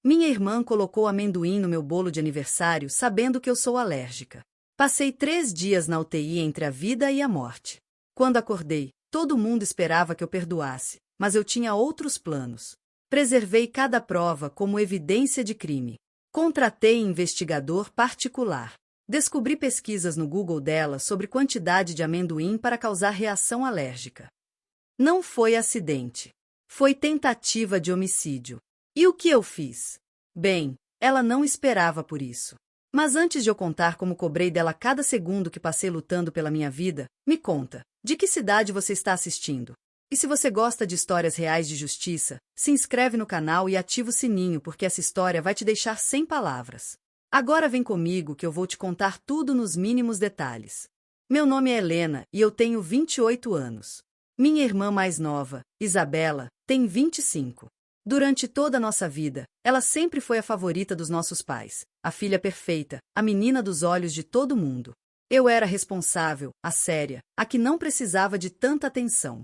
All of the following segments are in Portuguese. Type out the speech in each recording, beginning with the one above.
Minha irmã colocou amendoim no meu bolo de aniversário sabendo que eu sou alérgica. Passei 3 dias na UTI entre a vida e a morte. Quando acordei, todo mundo esperava que eu perdoasse, mas eu tinha outros planos. Preservei cada prova como evidência de crime. Contratei investigador particular. Descobri pesquisas no Google dela sobre quantidade de amendoim para causar reação alérgica. Não foi acidente. Foi tentativa de homicídio. E o que eu fiz? Bem, ela não esperava por isso. Mas antes de eu contar como cobrei dela cada segundo que passei lutando pela minha vida, me conta, de que cidade você está assistindo? E se você gosta de histórias reais de justiça, se inscreve no canal e ativa o sininho porque essa história vai te deixar sem palavras. Agora vem comigo que eu vou te contar tudo nos mínimos detalhes. Meu nome é Helena e eu tenho 28 anos. Minha irmã mais nova, Isabela, tem 25. Durante toda a nossa vida, ela sempre foi a favorita dos nossos pais, a filha perfeita, a menina dos olhos de todo mundo. Eu era responsável, a séria, a que não precisava de tanta atenção.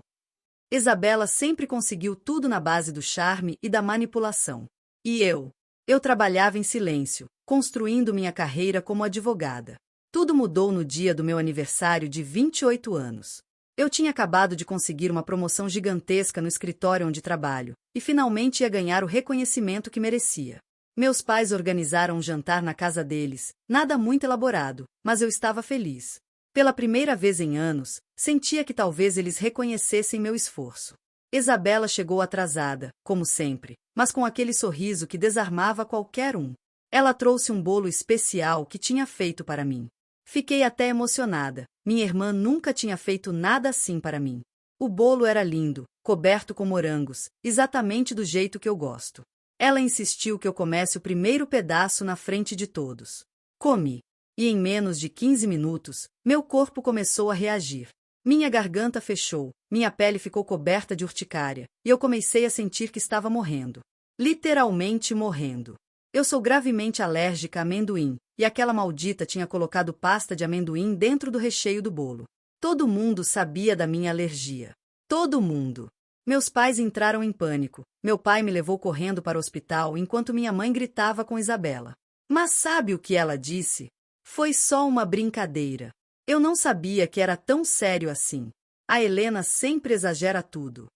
Isabela sempre conseguiu tudo na base do charme e da manipulação. E eu? Eu trabalhava em silêncio, construindo minha carreira como advogada. Tudo mudou no dia do meu aniversário de 28 anos. Eu tinha acabado de conseguir uma promoção gigantesca no escritório onde trabalho, e finalmente ia ganhar o reconhecimento que merecia. Meus pais organizaram um jantar na casa deles, nada muito elaborado, mas eu estava feliz. Pela primeira vez em anos, sentia que talvez eles reconhecessem meu esforço. Isabela chegou atrasada, como sempre, mas com aquele sorriso que desarmava qualquer um. Ela trouxe um bolo especial que tinha feito para mim. Fiquei até emocionada. Minha irmã nunca tinha feito nada assim para mim. O bolo era lindo, coberto com morangos, exatamente do jeito que eu gosto. Ela insistiu que eu comesse o primeiro pedaço na frente de todos. Comi. E em menos de 15 minutos, meu corpo começou a reagir. Minha garganta fechou, minha pele ficou coberta de urticária, e eu comecei a sentir que estava morrendo. Literalmente morrendo. Eu sou gravemente alérgica a amendoim, e aquela maldita tinha colocado pasta de amendoim dentro do recheio do bolo. Todo mundo sabia da minha alergia. Todo mundo. Meus pais entraram em pânico. Meu pai me levou correndo para o hospital enquanto minha mãe gritava com Isabela. Mas sabe o que ela disse? Foi só uma brincadeira. Eu não sabia que era tão sério assim. A Helena sempre exagera tudo.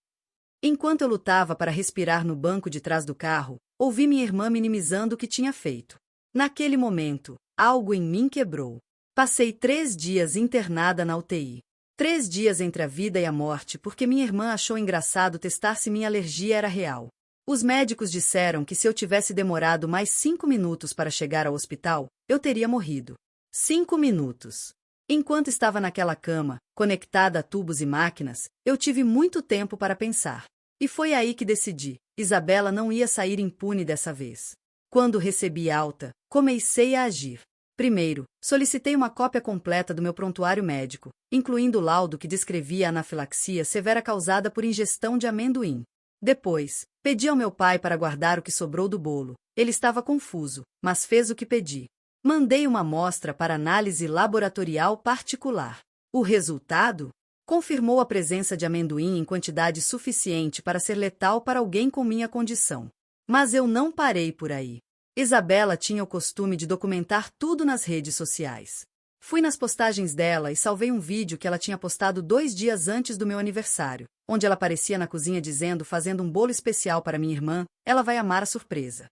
Enquanto eu lutava para respirar no banco de trás do carro, ouvi minha irmã minimizando o que tinha feito. Naquele momento, algo em mim quebrou. Passei 3 dias internada na UTI. 3 dias entre a vida e a morte porque minha irmã achou engraçado testar se minha alergia era real. Os médicos disseram que se eu tivesse demorado mais 5 minutos para chegar ao hospital, eu teria morrido. 5 minutos. Enquanto estava naquela cama, conectada a tubos e máquinas, eu tive muito tempo para pensar. E foi aí que decidi, Isabela não ia sair impune dessa vez. Quando recebi alta, comecei a agir. Primeiro, solicitei uma cópia completa do meu prontuário médico, incluindo o laudo que descrevia a anafilaxia severa causada por ingestão de amendoim. Depois, pedi ao meu pai para guardar o que sobrou do bolo. Ele estava confuso, mas fez o que pedi. Mandei uma amostra para análise laboratorial particular. O resultado? Confirmou a presença de amendoim em quantidade suficiente para ser letal para alguém com minha condição. Mas eu não parei por aí. Isabela tinha o costume de documentar tudo nas redes sociais. Fui nas postagens dela e salvei um vídeo que ela tinha postado 2 dias antes do meu aniversário, onde ela aparecia na cozinha dizendo fazendo um bolo especial para minha irmã, ela vai amar a surpresa.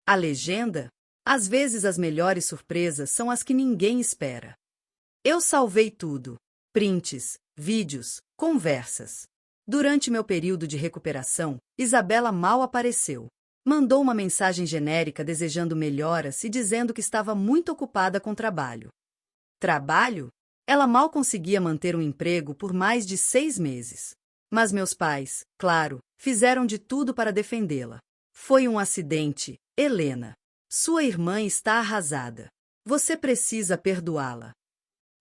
A legenda? Às vezes as melhores surpresas são as que ninguém espera. Eu salvei tudo. Prints, vídeos, conversas. Durante meu período de recuperação, Isabela mal apareceu. Mandou uma mensagem genérica desejando melhoras e dizendo que estava muito ocupada com trabalho. Trabalho? Ela mal conseguia manter um emprego por mais de 6 meses. Mas meus pais, claro, fizeram de tudo para defendê-la. Foi um acidente, Helena. Sua irmã está arrasada. Você precisa perdoá-la.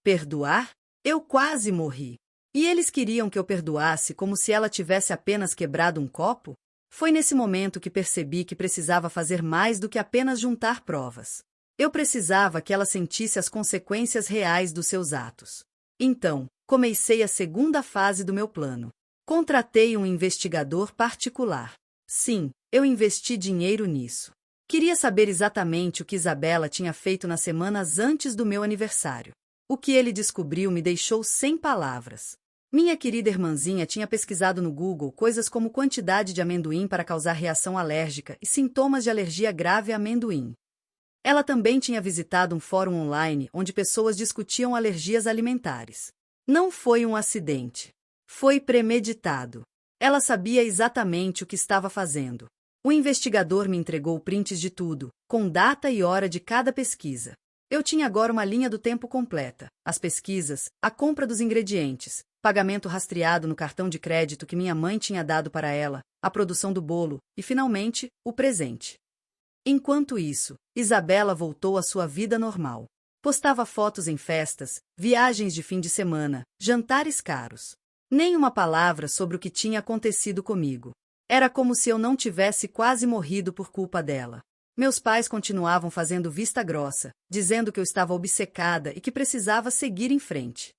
Perdoar? Eu quase morri. E eles queriam que eu perdoasse como se ela tivesse apenas quebrado um copo? Foi nesse momento que percebi que precisava fazer mais do que apenas juntar provas. Eu precisava que ela sentisse as consequências reais dos seus atos. Então, comecei a segunda fase do meu plano. Contratei um investigador particular. Sim, eu investi dinheiro nisso. Queria saber exatamente o que Isabela tinha feito nas semanas antes do meu aniversário. O que ele descobriu me deixou sem palavras. Minha querida irmãzinha tinha pesquisado no Google coisas como quantidade de amendoim para causar reação alérgica e sintomas de alergia grave a amendoim. Ela também tinha visitado um fórum online onde pessoas discutiam alergias alimentares. Não foi um acidente. Foi premeditado. Ela sabia exatamente o que estava fazendo. O investigador me entregou prints de tudo, com data e hora de cada pesquisa. Eu tinha agora uma linha do tempo completa: as pesquisas, a compra dos ingredientes, pagamento rastreado no cartão de crédito que minha mãe tinha dado para ela, a produção do bolo e, finalmente, o presente. Enquanto isso, Isabela voltou à sua vida normal. Postava fotos em festas, viagens de fim de semana, jantares caros. Nem uma palavra sobre o que tinha acontecido comigo. Era como se eu não tivesse quase morrido por culpa dela. Meus pais continuavam fazendo vista grossa, dizendo que eu estava obcecada e que precisava seguir em frente.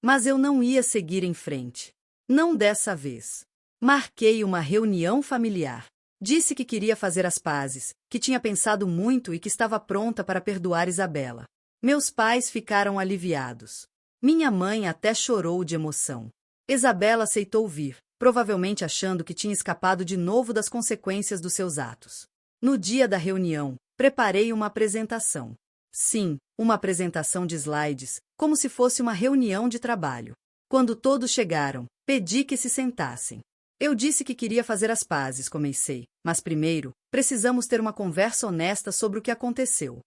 Mas eu não ia seguir em frente. Não dessa vez. Marquei uma reunião familiar. Disse que queria fazer as pazes, que tinha pensado muito e que estava pronta para perdoar Isabela. Meus pais ficaram aliviados. Minha mãe até chorou de emoção. Isabela aceitou vir, provavelmente achando que tinha escapado de novo das consequências dos seus atos. No dia da reunião, preparei uma apresentação. Sim, uma apresentação de slides, como se fosse uma reunião de trabalho. Quando todos chegaram, pedi que se sentassem. Eu disse que queria fazer as pazes, comecei, mas primeiro, precisamos ter uma conversa honesta sobre o que aconteceu.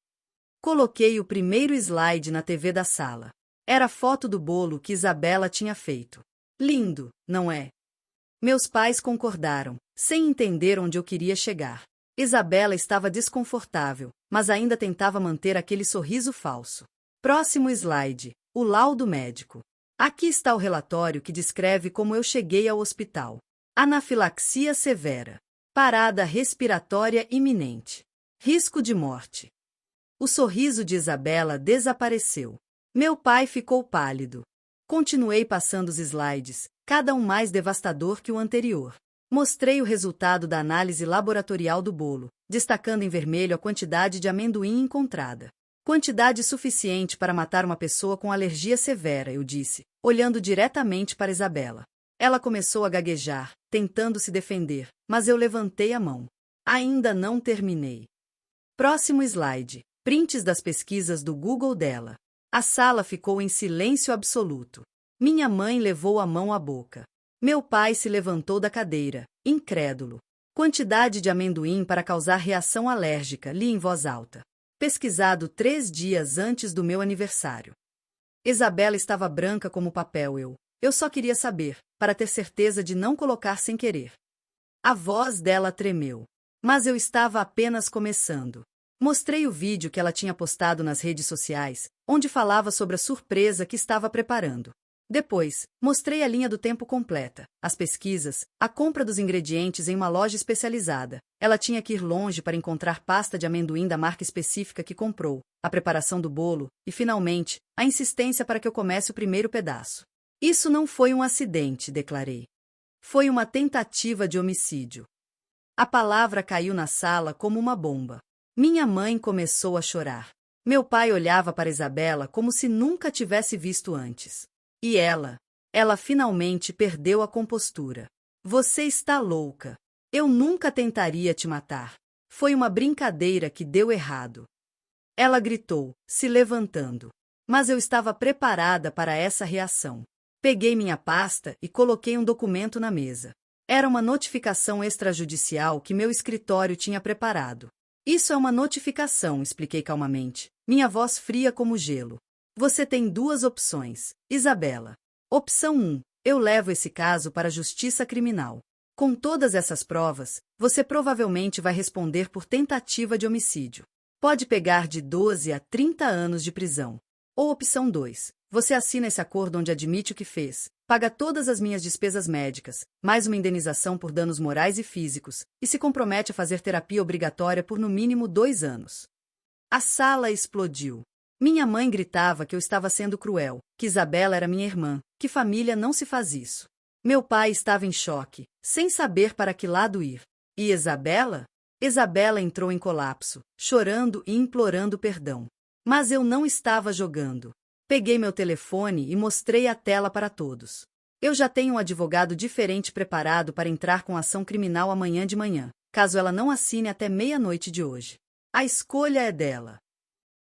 Coloquei o primeiro slide na TV da sala. Era a foto do bolo que Isabela tinha feito. Lindo, não é? Meus pais concordaram, sem entender onde eu queria chegar. Isabela estava desconfortável, mas ainda tentava manter aquele sorriso falso. Próximo slide, o laudo médico. Aqui está o relatório que descreve como eu cheguei ao hospital. Anafilaxia severa. Parada respiratória iminente. Risco de morte. O sorriso de Isabela desapareceu. Meu pai ficou pálido. Continuei passando os slides, cada um mais devastador que o anterior. Mostrei o resultado da análise laboratorial do bolo, destacando em vermelho a quantidade de amendoim encontrada. Quantidade suficiente para matar uma pessoa com alergia severa, eu disse, olhando diretamente para Isabela. Ela começou a gaguejar, tentando se defender, mas eu levantei a mão. Ainda não terminei. Próximo slide. Prints das pesquisas do Google dela. A sala ficou em silêncio absoluto. Minha mãe levou a mão à boca. Meu pai se levantou da cadeira, incrédulo. Quantidade de amendoim para causar reação alérgica, li em voz alta. Pesquisado 3 dias antes do meu aniversário. Isabela estava branca como papel. Eu só queria saber, para ter certeza de não colocar sem querer. A voz dela tremeu. Mas eu estava apenas começando. Mostrei o vídeo que ela tinha postado nas redes sociais, onde falava sobre a surpresa que estava preparando. Depois, mostrei a linha do tempo completa, as pesquisas, a compra dos ingredientes em uma loja especializada. Ela tinha que ir longe para encontrar pasta de amendoim da marca específica que comprou, a preparação do bolo e, finalmente, a insistência para que eu comece o primeiro pedaço. Isso não foi um acidente, declarei. Foi uma tentativa de homicídio. A palavra caiu na sala como uma bomba. Minha mãe começou a chorar. Meu pai olhava para Isabela como se nunca tivesse visto antes. E ela finalmente perdeu a compostura. Você está louca. Eu nunca tentaria te matar. Foi uma brincadeira que deu errado. Ela gritou, se levantando. Mas eu estava preparada para essa reação. Peguei minha pasta e coloquei um documento na mesa. Era uma notificação extrajudicial que meu escritório tinha preparado. Isso é uma notificação, expliquei calmamente, minha voz fria como gelo. Você tem 2 opções, Isabela. Opção 1. Eu levo esse caso para a justiça criminal. Com todas essas provas, você provavelmente vai responder por tentativa de homicídio. Pode pegar de 12 a 30 anos de prisão. Ou opção 2. Você assina esse acordo onde admite o que fez, paga todas as minhas despesas médicas, mais uma indenização por danos morais e físicos, e se compromete a fazer terapia obrigatória por no mínimo 2 anos. A sala explodiu. Minha mãe gritava que eu estava sendo cruel, que Isabela era minha irmã, que família não se faz isso. Meu pai estava em choque, sem saber para que lado ir. E Isabela? Isabela entrou em colapso, chorando e implorando perdão. Mas eu não estava jogando. Peguei meu telefone e mostrei a tela para todos. Eu já tenho um advogado diferente preparado para entrar com ação criminal amanhã de manhã, caso ela não assine até meia-noite de hoje. A escolha é dela.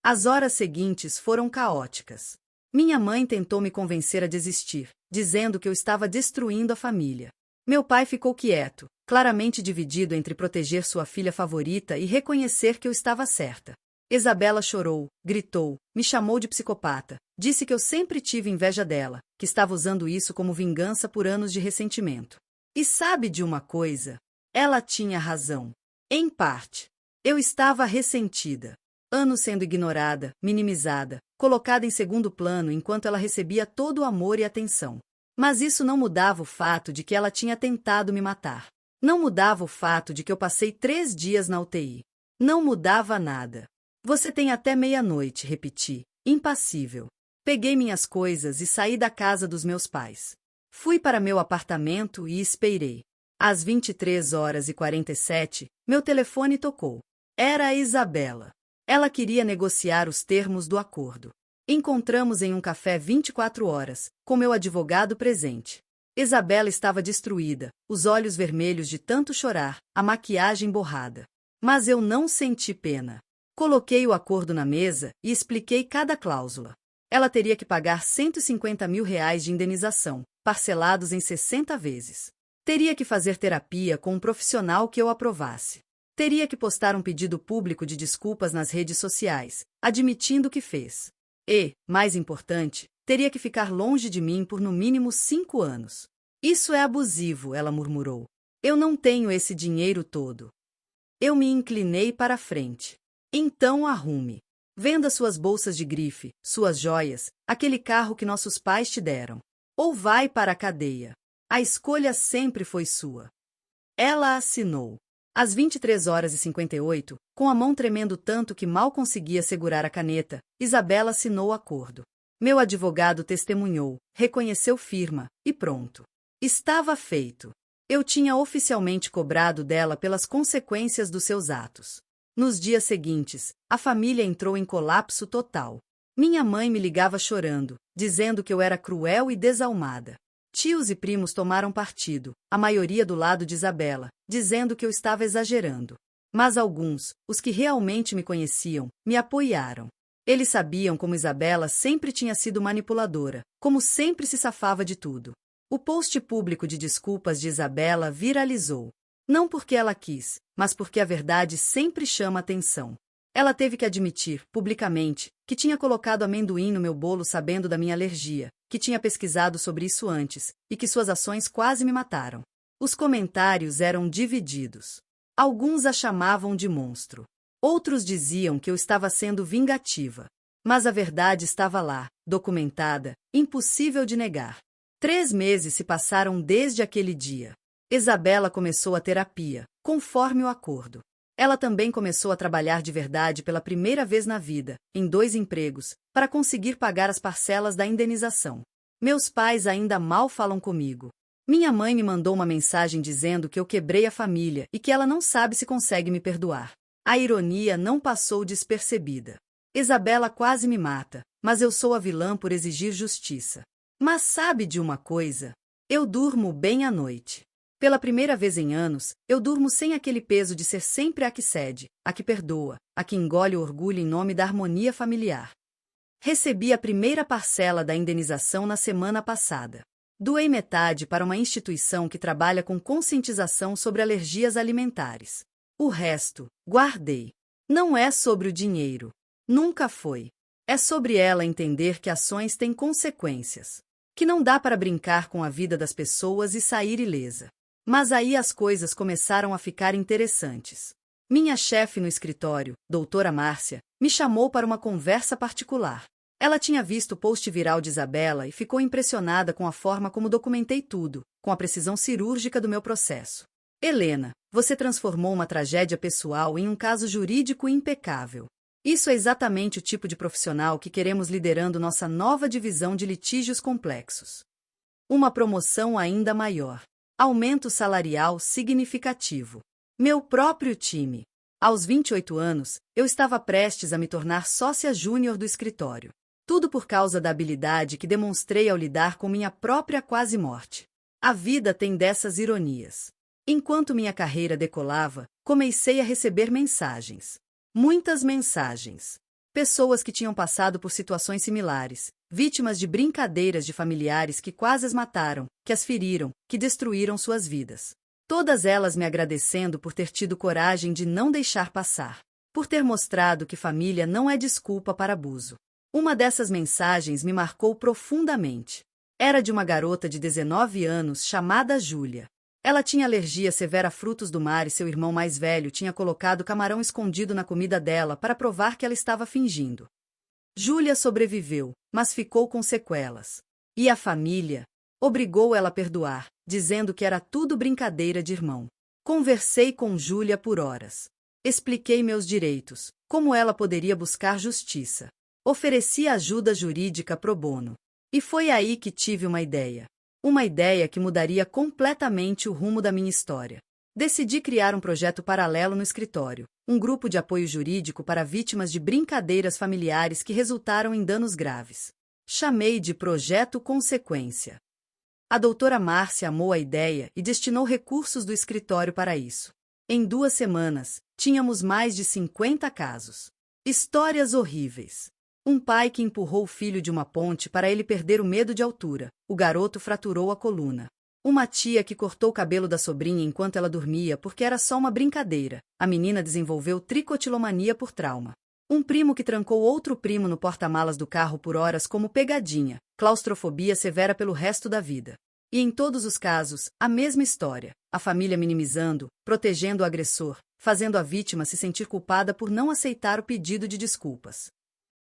As horas seguintes foram caóticas. Minha mãe tentou me convencer a desistir, dizendo que eu estava destruindo a família. Meu pai ficou quieto, claramente dividido entre proteger sua filha favorita e reconhecer que eu estava certa. Isabela chorou, gritou, me chamou de psicopata, disse que eu sempre tive inveja dela, que estava usando isso como vingança por anos de ressentimento. E sabe de uma coisa? Ela tinha razão. Em parte. Eu estava ressentida. Anos sendo ignorada, minimizada, colocada em segundo plano enquanto ela recebia todo o amor e atenção. Mas isso não mudava o fato de que ela tinha tentado me matar. Não mudava o fato de que eu passei 3 dias na UTI. Não mudava nada. Você tem até meia-noite, repeti, impassível. Peguei minhas coisas e saí da casa dos meus pais. Fui para meu apartamento e esperei. Às 23h47, meu telefone tocou. Era a Isabela. Ela queria negociar os termos do acordo. Encontramos em um café 24 horas, com meu advogado presente. Isabela estava destruída, os olhos vermelhos de tanto chorar, a maquiagem borrada. Mas eu não senti pena. Coloquei o acordo na mesa e expliquei cada cláusula. Ela teria que pagar R$ 150 mil de indenização, parcelados em 60 vezes. Teria que fazer terapia com um profissional que eu aprovasse. Teria que postar um pedido público de desculpas nas redes sociais, admitindo o que fez. E, mais importante, teria que ficar longe de mim por no mínimo 5 anos. Isso é abusivo, ela murmurou. Eu não tenho esse dinheiro todo. Eu me inclinei para a frente. Então arrume. Venda suas bolsas de grife, suas joias, aquele carro que nossos pais te deram. Ou vai para a cadeia. A escolha sempre foi sua. Ela assinou. Às 23h58, com a mão tremendo tanto que mal conseguia segurar a caneta, Isabela assinou o acordo. Meu advogado testemunhou, reconheceu firma, e pronto. Estava feito. Eu tinha oficialmente cobrado dela pelas consequências dos seus atos. Nos dias seguintes, a família entrou em colapso total. Minha mãe me ligava chorando, dizendo que eu era cruel e desalmada. Tios e primos tomaram partido, a maioria do lado de Isabela, dizendo que eu estava exagerando. Mas alguns, os que realmente me conheciam, me apoiaram. Eles sabiam como Isabela sempre tinha sido manipuladora, como sempre se safava de tudo. O post público de desculpas de Isabela viralizou. Não porque ela quis, mas porque a verdade sempre chama atenção. Ela teve que admitir, publicamente, que tinha colocado amendoim no meu bolo sabendo da minha alergia, que tinha pesquisado sobre isso antes, e que suas ações quase me mataram. Os comentários eram divididos. Alguns a chamavam de monstro. Outros diziam que eu estava sendo vingativa. Mas a verdade estava lá, documentada, impossível de negar. 3 meses se passaram desde aquele dia. Isabela começou a terapia, conforme o acordo. Ela também começou a trabalhar de verdade pela primeira vez na vida, em 2 empregos, para conseguir pagar as parcelas da indenização. Meus pais ainda mal falam comigo. Minha mãe me mandou uma mensagem dizendo que eu quebrei a família e que ela não sabe se consegue me perdoar. A ironia não passou despercebida. Isabela quase me mata, mas eu sou a vilã por exigir justiça. Mas sabe de uma coisa? Eu durmo bem à noite. Pela primeira vez em anos, eu durmo sem aquele peso de ser sempre a que cede, a que perdoa, a que engole o orgulho em nome da harmonia familiar. Recebi a primeira parcela da indenização na semana passada. Doei metade para uma instituição que trabalha com conscientização sobre alergias alimentares. O resto, guardei. Não é sobre o dinheiro. Nunca foi. É sobre ela entender que ações têm consequências. Que não dá para brincar com a vida das pessoas e sair ilesa. Mas aí as coisas começaram a ficar interessantes. Minha chefe no escritório, doutora Márcia, me chamou para uma conversa particular. Ela tinha visto o post viral de Isabela e ficou impressionada com a forma como documentei tudo, com a precisão cirúrgica do meu processo. Helena, você transformou uma tragédia pessoal em um caso jurídico impecável. Isso é exatamente o tipo de profissional que queremos liderando nossa nova divisão de litígios complexos. Uma promoção ainda maior. Aumento salarial significativo. Meu próprio time. Aos 28 anos, eu estava prestes a me tornar sócia júnior do escritório. Tudo por causa da habilidade que demonstrei ao lidar com minha própria quase morte. A vida tem dessas ironias. Enquanto minha carreira decolava, comecei a receber mensagens. Muitas mensagens. Pessoas que tinham passado por situações similares, vítimas de brincadeiras de familiares que quase as mataram, que as feriram, que destruíram suas vidas. Todas elas me agradecendo por ter tido coragem de não deixar passar, por ter mostrado que família não é desculpa para abuso. Uma dessas mensagens me marcou profundamente. Era de uma garota de 19 anos chamada Júlia. Ela tinha alergia severa a frutos do mar e seu irmão mais velho tinha colocado camarão escondido na comida dela para provar que ela estava fingindo. Júlia sobreviveu, mas ficou com sequelas. E a família obrigou ela a perdoar, dizendo que era tudo brincadeira de irmão. Conversei com Júlia por horas. Expliquei meus direitos, como ela poderia buscar justiça. Ofereci ajuda jurídica pro bono. E foi aí que tive uma ideia. Uma ideia que mudaria completamente o rumo da minha história. Decidi criar um projeto paralelo no escritório, um grupo de apoio jurídico para vítimas de brincadeiras familiares que resultaram em danos graves. Chamei de Projeto Consequência. A doutora Márcia amou a ideia e destinou recursos do escritório para isso. Em 2 semanas, tínhamos mais de 50 casos. Histórias horríveis. Um pai que empurrou o filho de uma ponte para ele perder o medo de altura. O garoto fraturou a coluna. Uma tia que cortou o cabelo da sobrinha enquanto ela dormia porque era só uma brincadeira. A menina desenvolveu tricotilomania por trauma. Um primo que trancou outro primo no porta-malas do carro por horas como pegadinha. Claustrofobia severa pelo resto da vida. E em todos os casos, a mesma história. A família minimizando, protegendo o agressor, fazendo a vítima se sentir culpada por não aceitar o pedido de desculpas.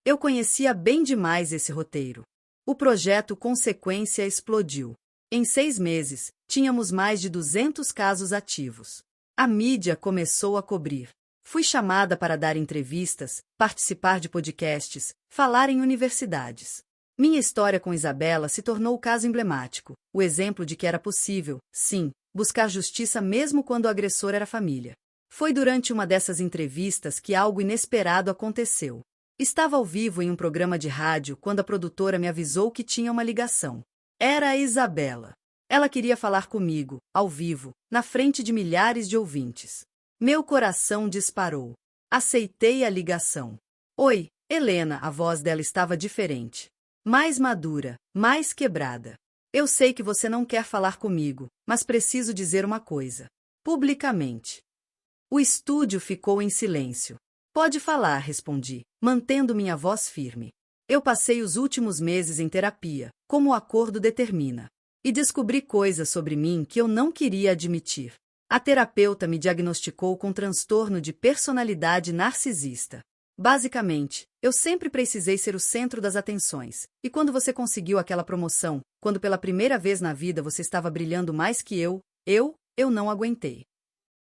Eu conhecia bem demais esse roteiro. O projeto Consequência explodiu. Em 6 meses, tínhamos mais de 200 casos ativos. A mídia começou a cobrir. Fui chamada para dar entrevistas, participar de podcasts, falar em universidades. Minha história com Isabela se tornou o caso emblemático, o exemplo de que era possível, sim, buscar justiça mesmo quando o agressor era família. Foi durante uma dessas entrevistas que algo inesperado aconteceu. Estava ao vivo em um programa de rádio quando a produtora me avisou que tinha uma ligação. Era a Isabela. Ela queria falar comigo, ao vivo, na frente de milhares de ouvintes. Meu coração disparou. Aceitei a ligação. Oi, Helena, a voz dela estava diferente. Mais madura, mais quebrada. Eu sei que você não quer falar comigo, mas preciso dizer uma coisa. Publicamente. O estúdio ficou em silêncio. Pode falar, respondi, mantendo minha voz firme. Eu passei os últimos meses em terapia, como o acordo determina. E descobri coisas sobre mim que eu não queria admitir. A terapeuta me diagnosticou com transtorno de personalidade narcisista. Basicamente, eu sempre precisei ser o centro das atenções. E quando você conseguiu aquela promoção, quando pela primeira vez na vida você estava brilhando mais que eu não aguentei.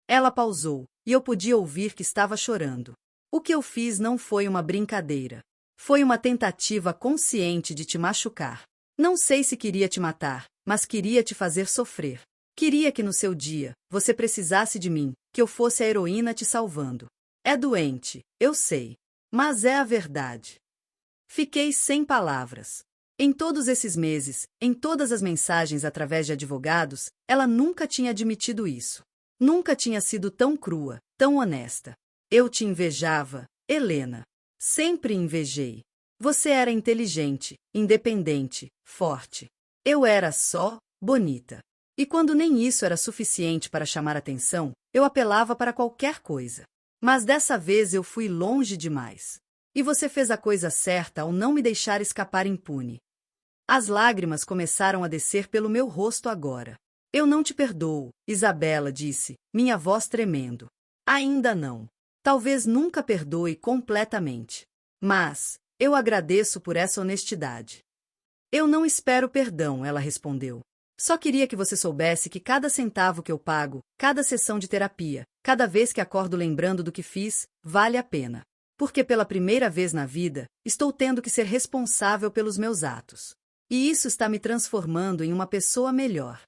Ela pausou, e eu podia ouvir que estava chorando. O que eu fiz não foi uma brincadeira. Foi uma tentativa consciente de te machucar. Não sei se queria te matar, mas queria te fazer sofrer. Queria que no seu dia, você precisasse de mim, que eu fosse a heroína te salvando. É doente, eu sei. Mas é a verdade. Fiquei sem palavras. Em todos esses meses, em todas as mensagens através de advogados, ela nunca tinha admitido isso. Nunca tinha sido tão crua, tão honesta. Eu te invejava, Helena. Sempre invejei. Você era inteligente, independente, forte. Eu era só bonita. E quando nem isso era suficiente para chamar atenção, eu apelava para qualquer coisa. Mas dessa vez eu fui longe demais. E você fez a coisa certa ao não me deixar escapar impune. As lágrimas começaram a descer pelo meu rosto agora. Eu não te perdoo, Isabela disse, minha voz tremendo. Ainda não. Talvez nunca perdoe completamente. Mas eu agradeço por essa honestidade. Eu não espero perdão, ela respondeu. Só queria que você soubesse que cada centavo que eu pago, cada sessão de terapia, cada vez que acordo lembrando do que fiz, vale a pena. Porque pela primeira vez na vida, estou tendo que ser responsável pelos meus atos. E isso está me transformando em uma pessoa melhor.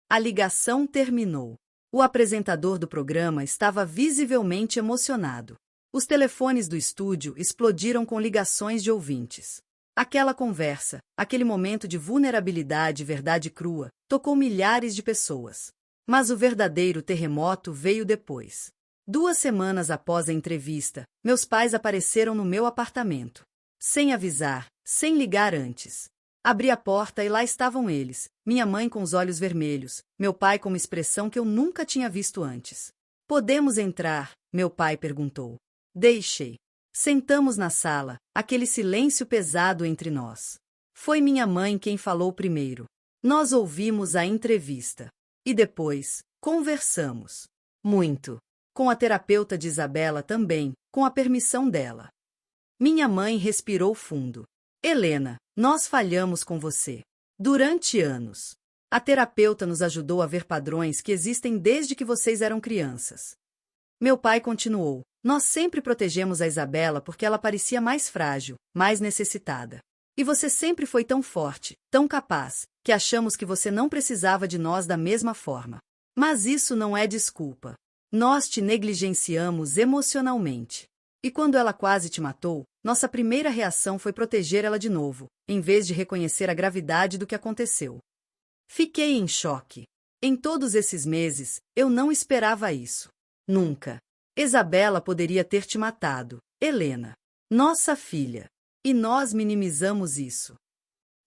A ligação terminou. O apresentador do programa estava visivelmente emocionado. Os telefones do estúdio explodiram com ligações de ouvintes. Aquela conversa, aquele momento de vulnerabilidade e verdade crua, tocou milhares de pessoas. Mas o verdadeiro terremoto veio depois. 2 semanas após a entrevista, meus pais apareceram no meu apartamento. Sem avisar, sem ligar antes. Abri a porta e lá estavam eles, minha mãe com os olhos vermelhos, meu pai com uma expressão que eu nunca tinha visto antes. Podemos entrar? Meu pai perguntou. Deixei. Sentamos na sala, aquele silêncio pesado entre nós. Foi minha mãe quem falou primeiro. Nós ouvimos a entrevista. E depois, conversamos. Muito. Com a terapeuta de Isabela também, com a permissão dela. Minha mãe respirou fundo. Helena, nós falhamos com você. Durante anos. A terapeuta nos ajudou a ver padrões que existem desde que vocês eram crianças. Meu pai continuou. Nós sempre protegemos a Isabela porque ela parecia mais frágil, mais necessitada. E você sempre foi tão forte, tão capaz, que achamos que você não precisava de nós da mesma forma. Mas isso não é desculpa. Nós te negligenciamos emocionalmente. E quando ela quase te matou, nossa primeira reação foi proteger ela de novo, em vez de reconhecer a gravidade do que aconteceu. Fiquei em choque. Em todos esses meses, eu não esperava isso. Nunca. Isabela poderia ter te matado, Helena. Nossa filha. E nós minimizamos isso.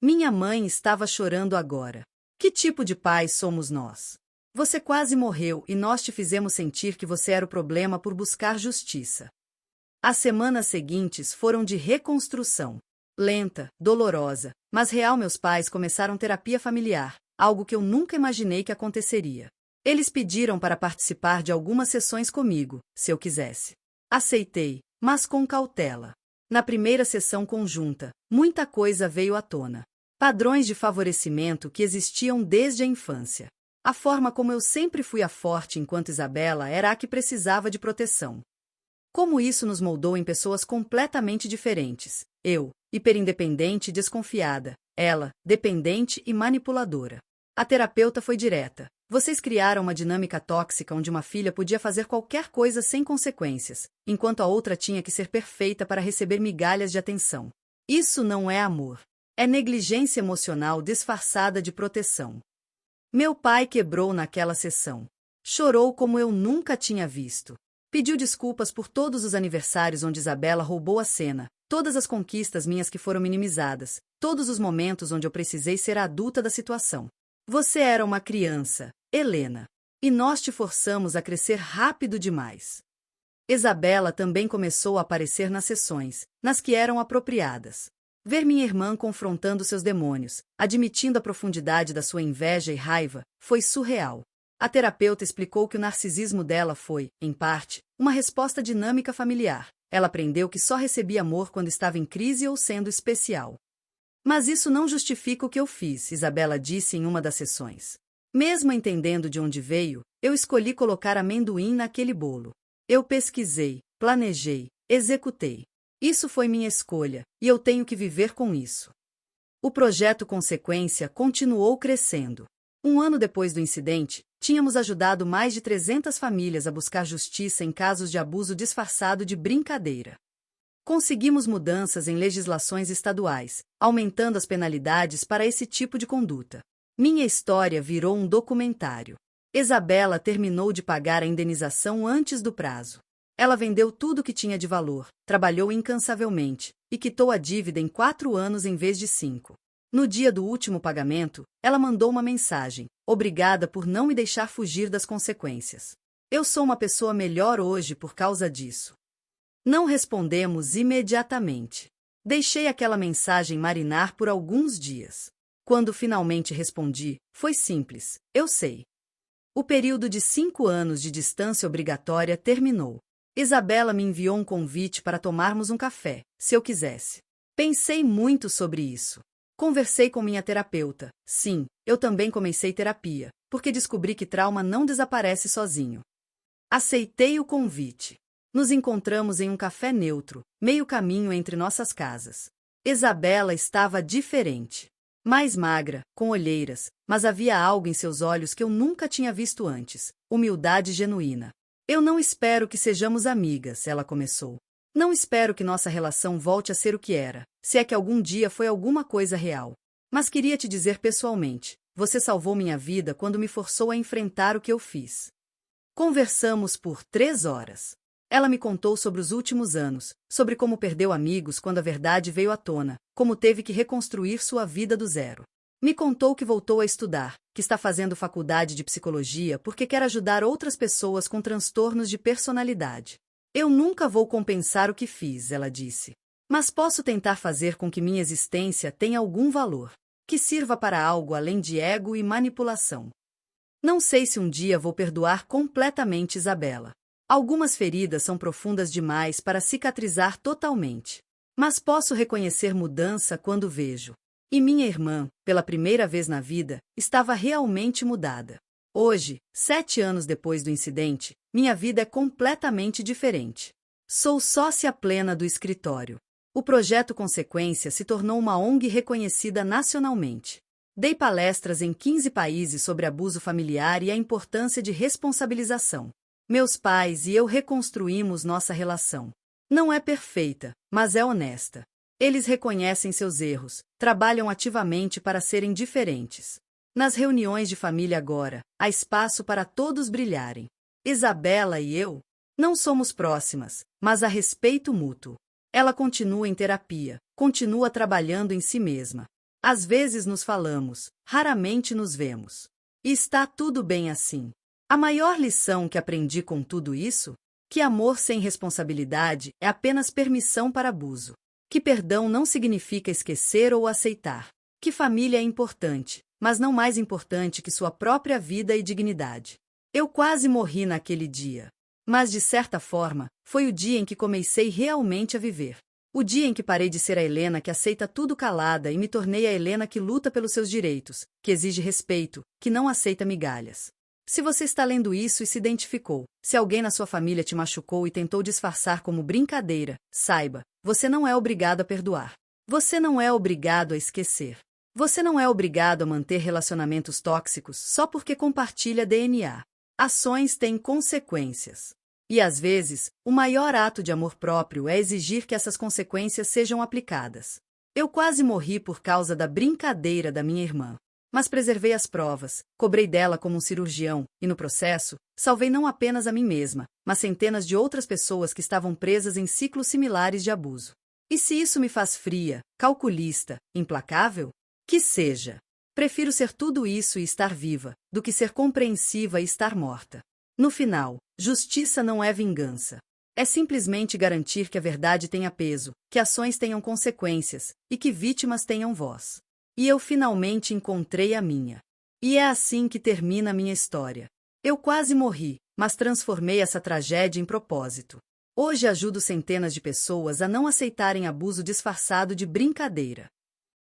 Minha mãe estava chorando agora. Que tipo de pais somos nós? Você quase morreu e nós te fizemos sentir que você era o problema por buscar justiça. As semanas seguintes foram de reconstrução. Lenta, dolorosa, mas real. Meus pais começaram terapia familiar, algo que eu nunca imaginei que aconteceria. Eles pediram para participar de algumas sessões comigo, se eu quisesse. Aceitei, mas com cautela. Na primeira sessão conjunta, muita coisa veio à tona. Padrões de favorecimento que existiam desde a infância. A forma como eu sempre fui a forte enquanto Isabela era a que precisava de proteção. Como isso nos moldou em pessoas completamente diferentes. Eu, hiperindependente e desconfiada. Ela, dependente e manipuladora. A terapeuta foi direta. Vocês criaram uma dinâmica tóxica onde uma filha podia fazer qualquer coisa sem consequências, enquanto a outra tinha que ser perfeita para receber migalhas de atenção. Isso não é amor. É negligência emocional disfarçada de proteção. Meu pai quebrou naquela sessão. Chorou como eu nunca tinha visto. Pediu desculpas por todos os aniversários onde Isabela roubou a cena, todas as conquistas minhas que foram minimizadas, todos os momentos onde eu precisei ser a adulta da situação. Você era uma criança, Helena, e nós te forçamos a crescer rápido demais. Isabela também começou a aparecer nas sessões, nas que eram apropriadas. Ver minha irmã confrontando seus demônios, admitindo a profundidade da sua inveja e raiva, foi surreal. A terapeuta explicou que o narcisismo dela foi, em parte, uma resposta dinâmica familiar. Ela aprendeu que só recebia amor quando estava em crise ou sendo especial. Mas isso não justifica o que eu fiz, Isabela disse em uma das sessões. Mesmo entendendo de onde veio, eu escolhi colocar amendoim naquele bolo. Eu pesquisei, planejei, executei. Isso foi minha escolha, e eu tenho que viver com isso. O projeto Consequência continuou crescendo. 1 ano depois do incidente, tínhamos ajudado mais de 300 famílias a buscar justiça em casos de abuso disfarçado de brincadeira. Conseguimos mudanças em legislações estaduais, aumentando as penalidades para esse tipo de conduta. Minha história virou um documentário. Isabela terminou de pagar a indenização antes do prazo. Ela vendeu tudo que tinha de valor, trabalhou incansavelmente e quitou a dívida em 4 anos em vez de 5. No dia do último pagamento, ela mandou uma mensagem: obrigada por não me deixar fugir das consequências. Eu sou uma pessoa melhor hoje por causa disso. Não respondemos imediatamente. Deixei aquela mensagem marinar por alguns dias. Quando finalmente respondi, foi simples: eu sei. O período de 5 anos de distância obrigatória terminou. Isabela me enviou um convite para tomarmos um café, se eu quisesse. Pensei muito sobre isso. Conversei com minha terapeuta. Sim, eu também comecei terapia, porque descobri que trauma não desaparece sozinho. Aceitei o convite. Nos encontramos em um café neutro, meio caminho entre nossas casas. Isabela estava diferente. Mais magra, com olheiras, mas havia algo em seus olhos que eu nunca tinha visto antes: humildade genuína. Eu não espero que sejamos amigas, ela começou. Não espero que nossa relação volte a ser o que era, se é que algum dia foi alguma coisa real. Mas queria te dizer pessoalmente, você salvou minha vida quando me forçou a enfrentar o que eu fiz. Conversamos por 3 horas. Ela me contou sobre os últimos anos, sobre como perdeu amigos quando a verdade veio à tona, como teve que reconstruir sua vida do zero. Me contou que voltou a estudar, que está fazendo faculdade de psicologia porque quer ajudar outras pessoas com transtornos de personalidade. Eu nunca vou compensar o que fiz, ela disse. Mas posso tentar fazer com que minha existência tenha algum valor, que sirva para algo além de ego e manipulação. Não sei se um dia vou perdoar completamente Isabela. Algumas feridas são profundas demais para cicatrizar totalmente. Mas posso reconhecer mudança quando vejo. E minha irmã, pela primeira vez na vida, estava realmente mudada. Hoje, 7 anos depois do incidente, minha vida é completamente diferente. Sou sócia plena do escritório. O projeto Consequência se tornou uma ONG reconhecida nacionalmente. Dei palestras em 15 países sobre abuso familiar e a importância de responsabilização. Meus pais e eu reconstruímos nossa relação. Não é perfeita, mas é honesta. Eles reconhecem seus erros, trabalham ativamente para serem diferentes. Nas reuniões de família agora, há espaço para todos brilharem. Isabela e eu não somos próximas, mas há respeito mútuo. Ela continua em terapia, continua trabalhando em si mesma. Às vezes nos falamos, raramente nos vemos. E está tudo bem assim. A maior lição que aprendi com tudo isso? Que amor sem responsabilidade é apenas permissão para abuso. Que perdão não significa esquecer ou aceitar. Que família é importante, mas não mais importante que sua própria vida e dignidade. Eu quase morri naquele dia. Mas, de certa forma, foi o dia em que comecei realmente a viver. O dia em que parei de ser a Helena que aceita tudo calada e me tornei a Helena que luta pelos seus direitos, que exige respeito, que não aceita migalhas. Se você está lendo isso e se identificou, se alguém na sua família te machucou e tentou disfarçar como brincadeira, saiba, você não é obrigado a perdoar. Você não é obrigado a esquecer. Você não é obrigado a manter relacionamentos tóxicos só porque compartilha DNA. Ações têm consequências. E às vezes, o maior ato de amor próprio é exigir que essas consequências sejam aplicadas. Eu quase morri por causa da brincadeira da minha irmã. Mas preservei as provas, cobrei dela como um cirurgião, e no processo, salvei não apenas a mim mesma, mas centenas de outras pessoas que estavam presas em ciclos similares de abuso. E se isso me faz fria, calculista, implacável? Que seja. Prefiro ser tudo isso e estar viva, do que ser compreensiva e estar morta. No final, justiça não é vingança. É simplesmente garantir que a verdade tenha peso, que ações tenham consequências, e que vítimas tenham voz. E eu finalmente encontrei a minha. E é assim que termina a minha história. Eu quase morri, mas transformei essa tragédia em propósito. Hoje ajudo centenas de pessoas a não aceitarem abuso disfarçado de brincadeira.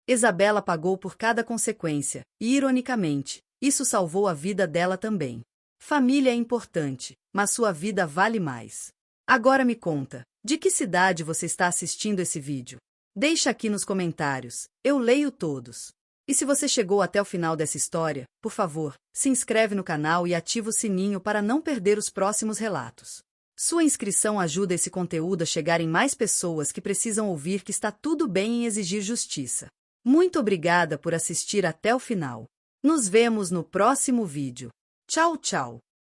Isabela pagou por cada consequência, e, ironicamente, isso salvou a vida dela também. Família é importante, mas sua vida vale mais. Agora me conta, de que cidade você está assistindo esse vídeo? Deixa aqui nos comentários, eu leio todos. E se você chegou até o final dessa história, por favor, se inscreve no canal e ativa o sininho para não perder os próximos relatos. Sua inscrição ajuda esse conteúdo a chegar em mais pessoas que precisam ouvir que está tudo bem em exigir justiça. Muito obrigada por assistir até o final. Nos vemos no próximo vídeo. Tchau, tchau.